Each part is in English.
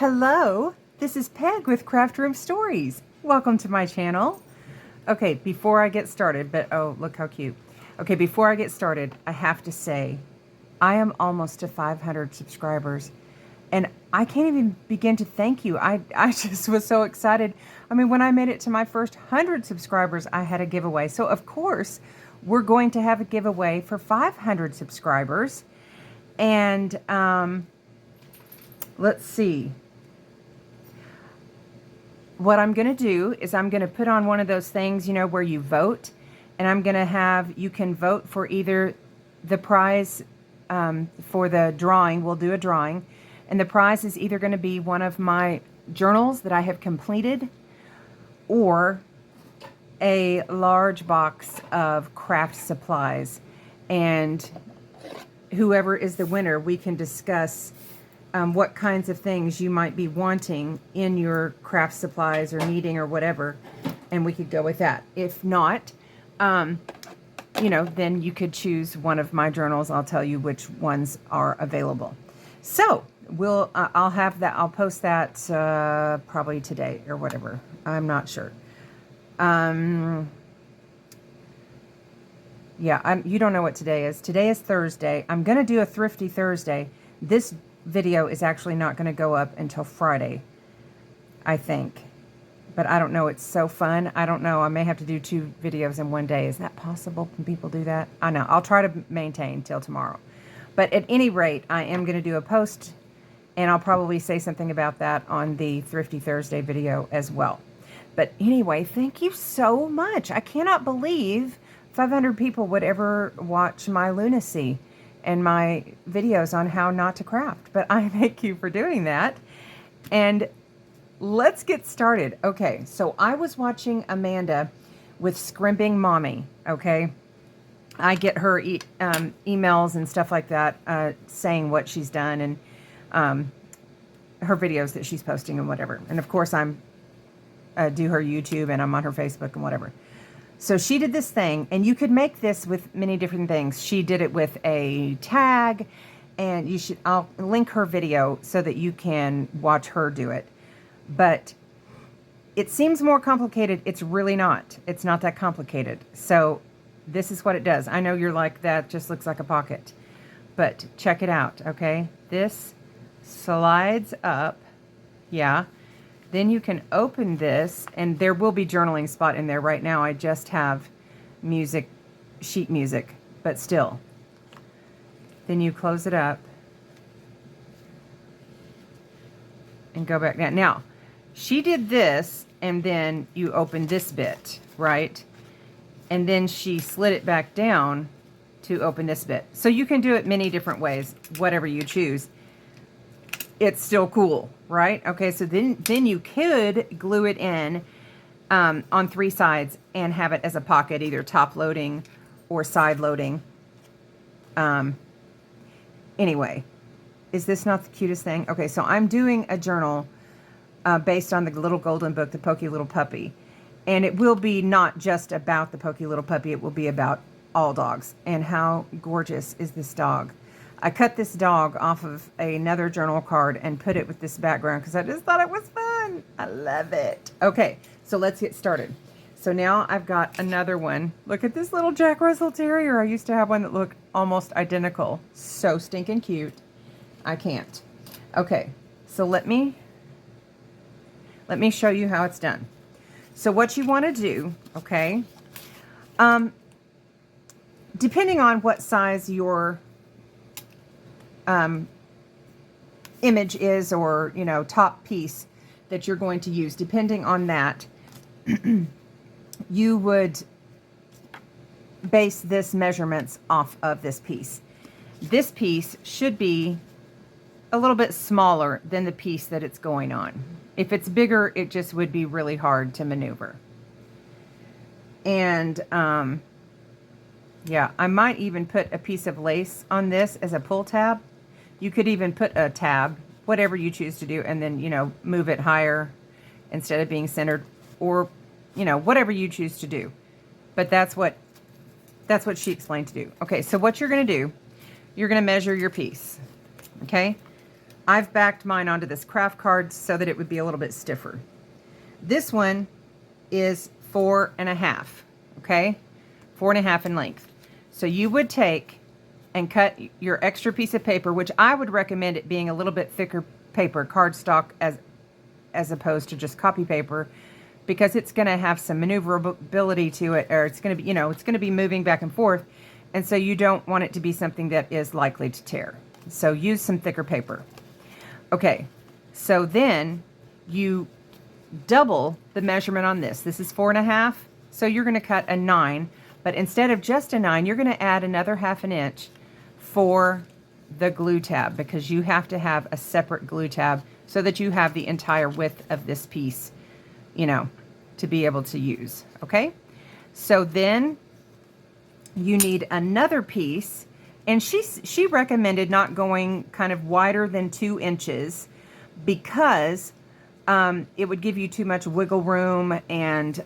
Hello, this is Peg with Craft Room Stories. Welcome to my channel. Okay, before I get started, oh, look how cute. Okay, before I get started, I have to say, I am almost to 500 subscribers, and I can't even begin to thank you. I just was so excited. I mean, when I made it to my first 100 subscribers, I had a giveaway. So, of course, we're going to have a giveaway for 500 subscribers. And let's see. What I'm going to do is I'm going to put on one of those things, you know, where you vote. And I'm going to have, you can vote for either the prize for the drawing. We'll do a drawing. And the prize is either going to be one of my journals that I have completed or a large box of craft supplies. And whoever is the winner, we can discuss what kinds of things you might be wanting in your craft supplies or needing or whatever, and we could go with that. If not, you know, then you could choose one of my journals. I'll tell you which ones are available. So I'll have that. I'll post that probably today or whatever. I'm not sure. Yeah, you don't know what today is. Today is Thursday. I'm going to do a Thrifty Thursday. This video is actually not going to go up until Friday, I think. But I don't know. It's so fun. I don't know. I may have to do 2 videos in one day. Is that possible? Can people do that? I know. I'll try to maintain till tomorrow. But at any rate, I am going to do a post, and I'll probably say something about that on the Thrifty Thursday video as well. But anyway, thank you so much. I cannot believe 500 people would ever watch my lunacy and my videos on how not to craft. But I thank you for doing that. And let's get started. Okay, so I was watching Amanda with Scrimping Mommy, okay? I get her emails and stuff like that saying what she's done and her videos that she's posting and whatever. And of course, I'm do her YouTube and I'm on her Facebook and whatever. So she did this thing, and you could make this with many different things. She did it with a tag, and I'll link her video so that you can watch her do it. But it seems more complicated. It's really not. It's not that complicated. So this is what it does. I know you're like, that just looks like a pocket. But check it out, okay? This slides up. Yeah. Then you can open this, and there will be journaling spot in there. Right now I just have music, sheet music, but still. Then you close it up and go back down. Now, she did this, and then you open this bit, right? And then she slid it back down to open this bit. So you can do it many different ways, whatever you choose. It's still cool, right? Okay, so then you could glue it in on 3 sides and have it as a pocket, either top loading or side loading. Anyway, is this not the cutest thing? Okay, so I'm doing a journal based on the little golden book, The Pokey Little Puppy. And it will be not just about the Pokey Little Puppy, it will be about all dogs. And how gorgeous is this dog? I cut this dog off of another journal card and put it with this background because I just thought it was fun. I love it. Okay, so let's get started. So now I've got another one. Look at this little Jack Russell Terrier. I used to have one that looked almost identical. So stinking cute. I can't. Okay, so let me show you how it's done. So what you want to do, okay, depending on what size your image is, or, you know, top piece that you're going to use, depending on that, you would base this measurements off of this piece. This piece should be a little bit smaller than the piece that it's going on. If it's bigger, it just would be really hard to maneuver. And yeah, I might even put a piece of lace on this as a pull tab. You could even put a tab, whatever you choose to do, and then, you know, move it higher instead of being centered, or, you know, whatever you choose to do. But that's what she explained to do. Okay, so what you're going to do, you're going to measure your piece. Okay? I've backed mine onto this craft card so that it would be a little bit stiffer. This one is 4.5, okay? 4.5 in length. So you would take and cut your extra piece of paper, which I would recommend it being a little bit thicker paper, cardstock, as opposed to just copy paper, because it's going to have some maneuverability to it, or it's going to be, it's going to be moving back and forth, and so you don't want it to be something that is likely to tear. So use some thicker paper. Okay, so then you double the measurement on this. This is 4.5, so you're going to cut a 9, but instead of just a 9, you're going to add another 1/2 inch for the glue tab, because you have to have a separate glue tab so that you have the entire width of this piece, to be able to use. Okay, so then you need another piece, and she recommended not going kind of wider than 2 inches because it would give you too much wiggle room, and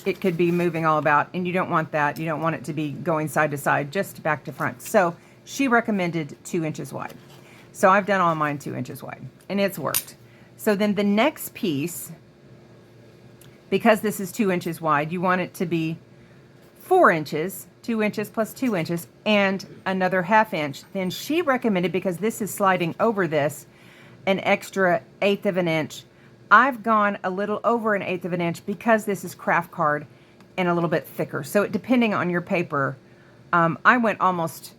it could be moving all about, and you don't want that. You don't want it to be going side to side, just back to front. So she recommended 2 inches wide. So I've done all mine 2 inches wide, and it's worked. So then the next piece, because this is 2 inches wide, you want it to be 4 inches, 2 inches plus 2 inches, and another 1/2 inch. Then she recommended, because this is sliding over this, an extra 1/8 of an inch. I've gone a little over an 1/8 of an inch because this is craft card and a little bit thicker. So depending on your paper, I went almost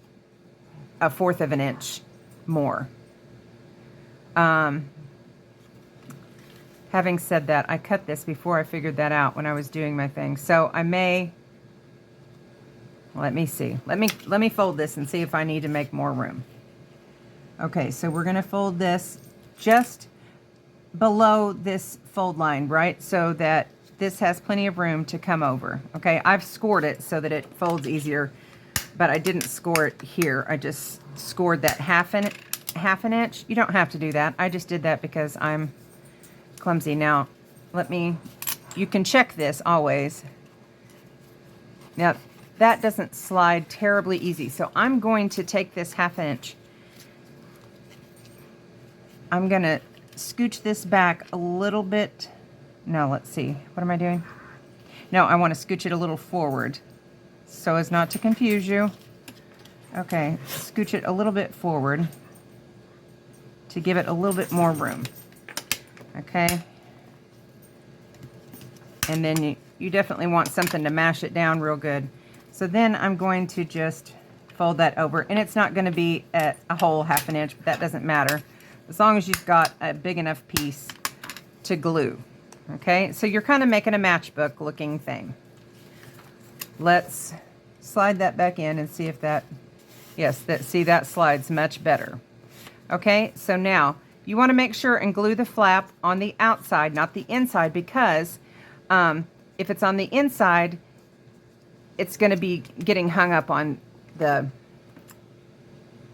a 1/4 of an inch more. Having said that, I cut this before I figured that out when I was doing my thing. So I may, let me see. Let me fold this and see if I need to make more room. Okay, so we're going to fold this just below this fold line, right? So that this has plenty of room to come over. Okay, I've scored it so that it folds easier, but I didn't score it here. I just scored that 1/2 an inch. You don't have to do that. I just did that because I'm clumsy. Now, you can check this always. Now, that doesn't slide terribly easy. So I'm going to take this 1/2 inch. I'm going to scooch this back a little bit. No, let's see. What am I doing? No, I want to scooch it a little forward so as not to confuse you. Okay, scooch it a little bit forward to give it a little bit more room. Okay. And then you definitely want something to mash it down real good. So then I'm going to just fold that over, and it's not going to be at a whole 1/2 inch, but that doesn't matter as long as you've got a big enough piece to glue. Okay, so you're kind of making a matchbook looking thing. Let's slide that back in and see if that, yes, that slides much better. Okay, so now you want to make sure and glue the flap on the outside, not the inside, because if it's on the inside, it's going to be getting hung up on the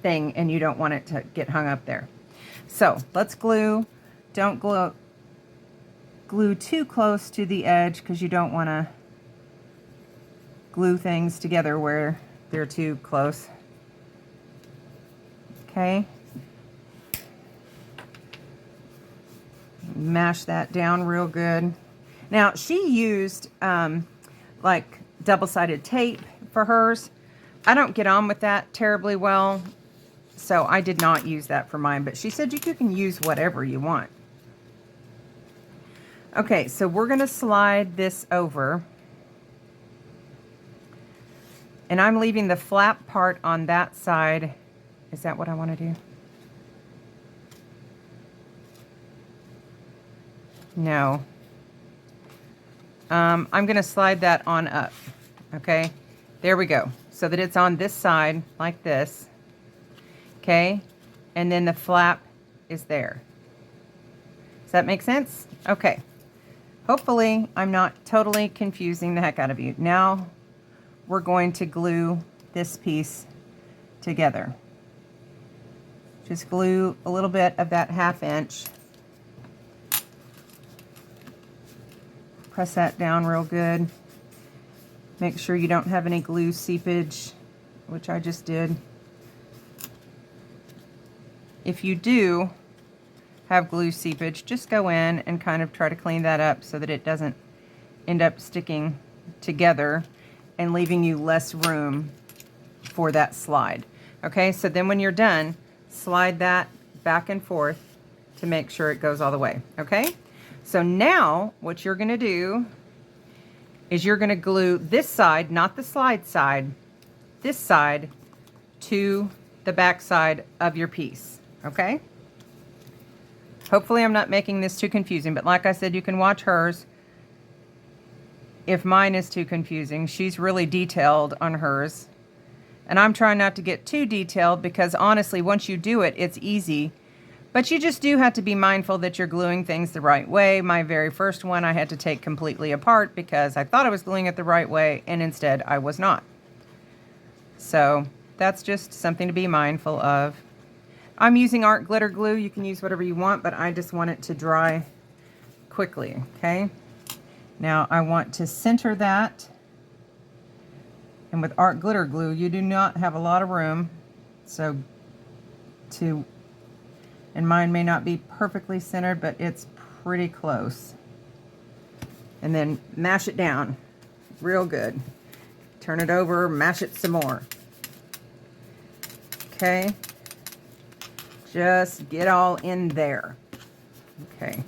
thing, and you don't want it to get hung up there. So let's glue. Don't glue too close to the edge, because you don't want to glue things together where they're too close. Okay. Mash that down real good. Now, she used like double-sided tape for hers. I don't get on with that terribly well, so I did not use that for mine, but she said you can use whatever you want. Okay, so we're going to slide this over, and I'm leaving the flap part on that side. Is that what I want to do? No. I'm going to slide that on up. Okay, there we go. So that it's on this side like this. Okay, and then the flap is there. Does that make sense? Okay. Hopefully I'm not totally confusing the heck out of you. Now we're going to glue this piece together. Just glue a little bit of that 1/2 inch. Press that down real good. Make sure you don't have any glue seepage, which I just did. if you do have glue seepage, just go in and kind of try to clean that up so that it doesn't end up sticking together and leaving you less room for that slide. Okay, so then when you're done, slide that back and forth to make sure it goes all the way. Okay, so now what you're gonna do is you're gonna glue this side, not the slide side, this side to the back side of your piece. Okay, hopefully I'm not making this too confusing, but like I said, you can watch hers. If mine is too confusing, she's really detailed on hers. And I'm trying not to get too detailed because honestly, once you do it, it's easy. But you just do have to be mindful that you're gluing things the right way. My very first one I had to take completely apart because I thought I was gluing it the right way and instead I was not. So that's just something to be mindful of. I'm using art glitter glue. You can use whatever you want, but I just want it to dry quickly, okay? Now I want to center that. And with art glitter glue, you do not have a lot of room. And mine may not be perfectly centered, but it's pretty close. And then mash it down real good. Turn it over, mash it some more. Okay. Just get all in there. Okay.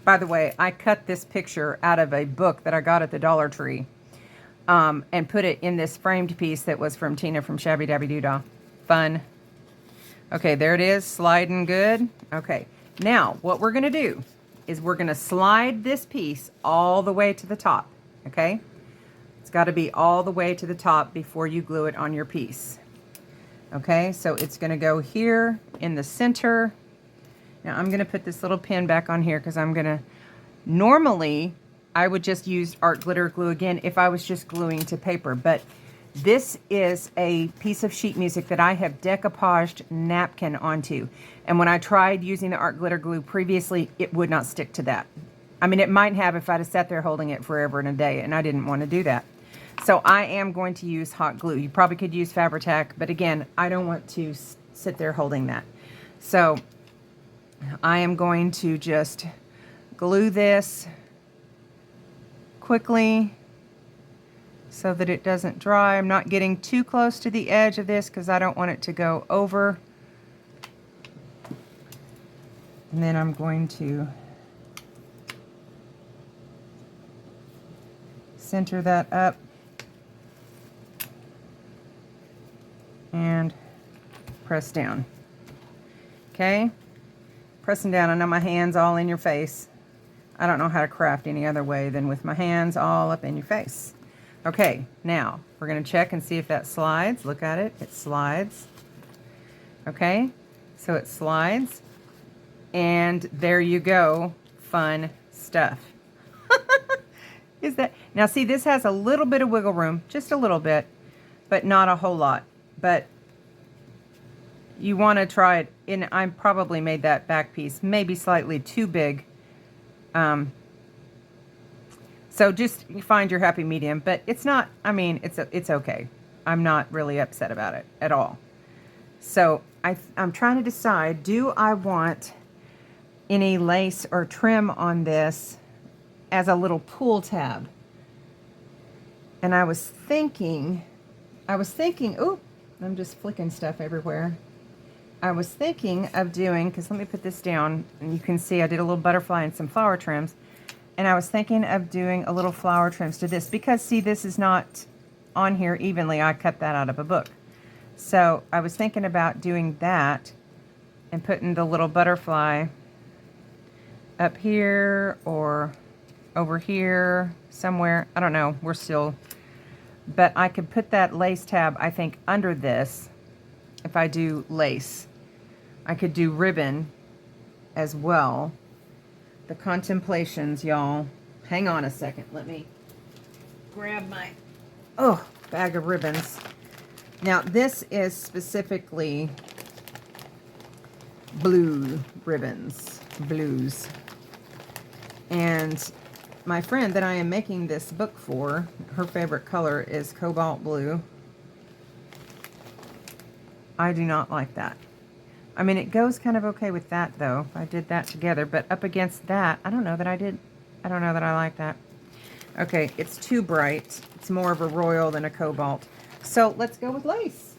By the way, I cut this picture out of a book that I got at the Dollar Tree. And put it in this framed piece that was from Tina from Shabby Dabby Doodah. Fun. Okay, there it is, sliding good. Okay, now what we're gonna do is we're gonna slide this piece all the way to the top, okay? It's gotta be all the way to the top before you glue it on your piece. Okay, so it's gonna go here in the center. Now I'm gonna put this little pin back on here because I'm gonna, normally, I would just use art glitter glue again if I was just gluing to paper, but this is a piece of sheet music that I have decoupaged napkin onto. And when I tried using the art glitter glue previously, it would not stick to that. I mean, it might have if I'd have sat there holding it forever and a day, and I didn't want to do that. So I am going to use hot glue. You probably could use Fabri-Tac, but again, I don't want to sit there holding that. So I am going to just glue this quickly so that it doesn't dry. I'm not getting too close to the edge of this because I don't want it to go over. And then I'm going to center that up and press down. Okay, pressing down. I know my hand's all in your face. I don't know how to craft any other way than with my hands all up in your face. Okay, now we're going to check and see if that slides. Look at it. It slides. Okay, so it slides. And there you go. Fun stuff. Is that now? See, this has a little bit of wiggle room, just a little bit, but not a whole lot. But you want to try it. And I probably made that back piece maybe slightly too big. So just find your happy medium, but it's not, I mean, it's okay. I'm not really upset about it at all. So I'm trying to decide, do I want any lace or trim on this as a little pull tab? And I was thinking, ooh, I'm just flicking stuff everywhere. I was thinking of doing, because let me put this down, and you can see I did a little butterfly and some flower trims. And I was thinking of doing a little flower trims to this, because see, this is not on here evenly. I cut that out of a book. So I was thinking about doing that and putting the little butterfly up here or over here somewhere. I don't know. We're still, but I could put that lace tab, I think, under this. If I do lace, I could do ribbon as well. The Contemplations, y'all. Hang on a second. Let me grab my bag of ribbons. Now, this is specifically blue ribbons, blues. And my friend that I am making this book for, her favorite color is cobalt blue. I do not like that. I mean, it goes kind of okay with that, though. If I did that together. But up against that, I don't know that I did. I don't know that I like that. Okay, it's too bright. It's more of a royal than a cobalt. So let's go with lace.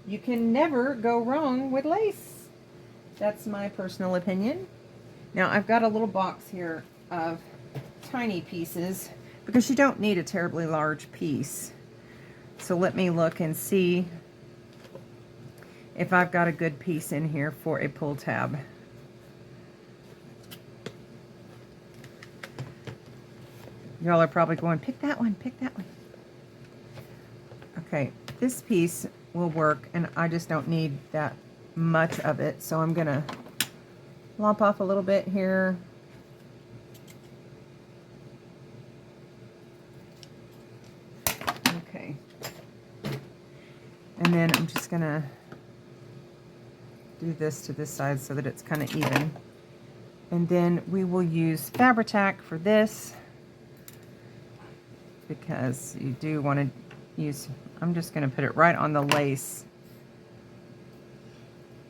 You can never go wrong with lace. That's my personal opinion. Now, I've got a little box here of tiny pieces because you don't need a terribly large piece. So let me look and see if I've got a good piece in here for a pull tab. Y'all are probably going, pick that one, pick that one. Okay, this piece will work, and I just don't need that much of it, so I'm gonna lop off a little bit here. Okay. And then I'm just gonna do this to this side so that it's kind of even. And then we will use Fabri-Tac for this, because you do want to use, I'm just going to put it right on the lace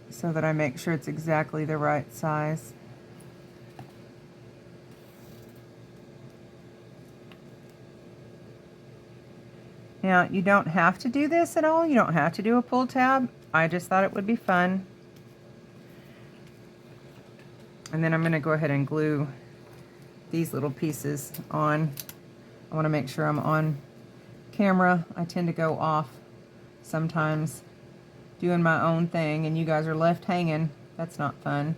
so that I make sure it's exactly the right size. Now, you don't have to do this at all. You don't have to do a pull tab. I just thought it would be fun. And then I'm going to go ahead and glue these little pieces on. I want to make sure I'm on camera. I tend to go off sometimes doing my own thing, and you guys are left hanging. That's not fun.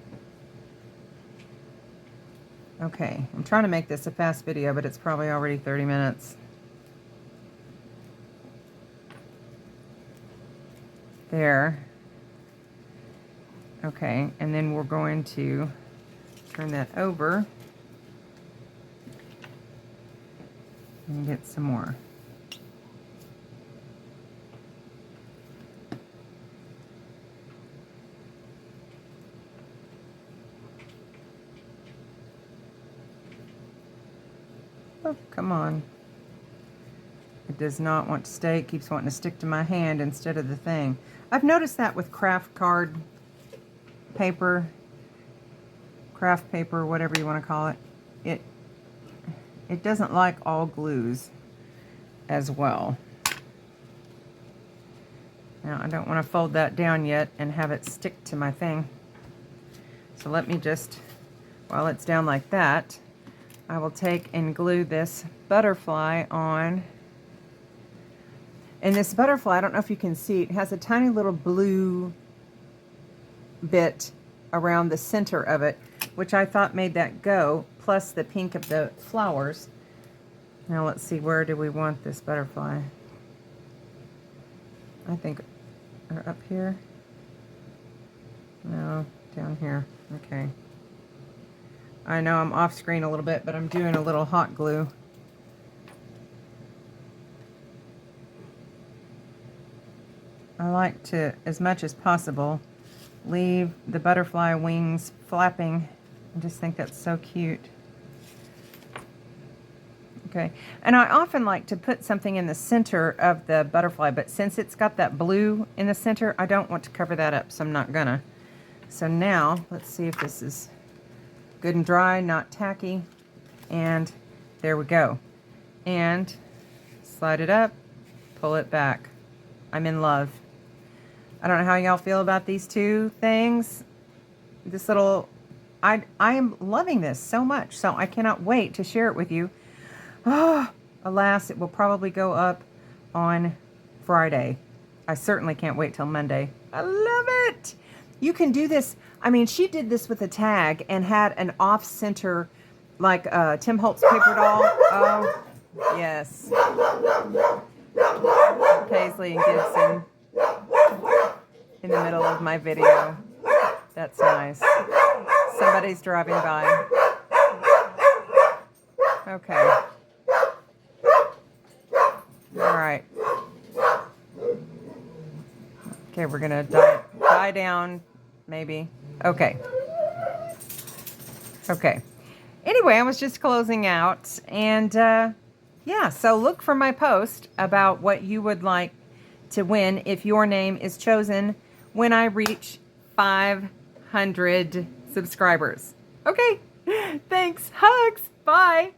Okay, I'm trying to make this a fast video, but it's probably already 30 minutes. There. Okay, and then we're going to turn that over and get some more. Oh, come on. It does not want to stay. It keeps wanting to stick to my hand instead of the thing. I've noticed that with craft card paper, craft paper, whatever you want to call it. It doesn't like all glues as well. Now, I don't want to fold that down yet and have it stick to my thing. So let me just, while it's down like that, I will take and glue this butterfly on. And this butterfly, I don't know if you can see, it has a tiny little blue bit around the center of it, which I thought made that go, plus the pink of the flowers. Now let's see, where do we want this butterfly? I think up here. No, down here. Okay. I know I'm off screen a little bit, but I'm doing a little hot glue. I like to, as much as possible, leave the butterfly wings flapping. I just think that's so cute. Okay, and I often like to put something in the center of the butterfly, but since it's got that blue in the center, I don't want to cover that up, so I'm not gonna. So now, let's see if this is good and dry, not tacky, and there we go. And slide it up, pull it back. I'm in love. I don't know how y'all feel about these two things. This little, I am loving this so much, so I cannot wait to share it with you. Oh, alas, it will probably go up on Friday. I certainly can't wait till Monday. I love it. You can do this. I mean, she did this with a tag and had an off-center, like Tim Holtz paper doll. Oh, yes. Paisley and Gibson in the middle of my video. That's nice. Somebody's driving by. Okay. All right. Okay, we're gonna die down, maybe. Okay. Okay. Anyway, I was just closing out, and yeah, so look for my post about what you would like to win if your name is chosen when I reach 5 500 subscribers. Okay. Thanks. Hugs. Bye.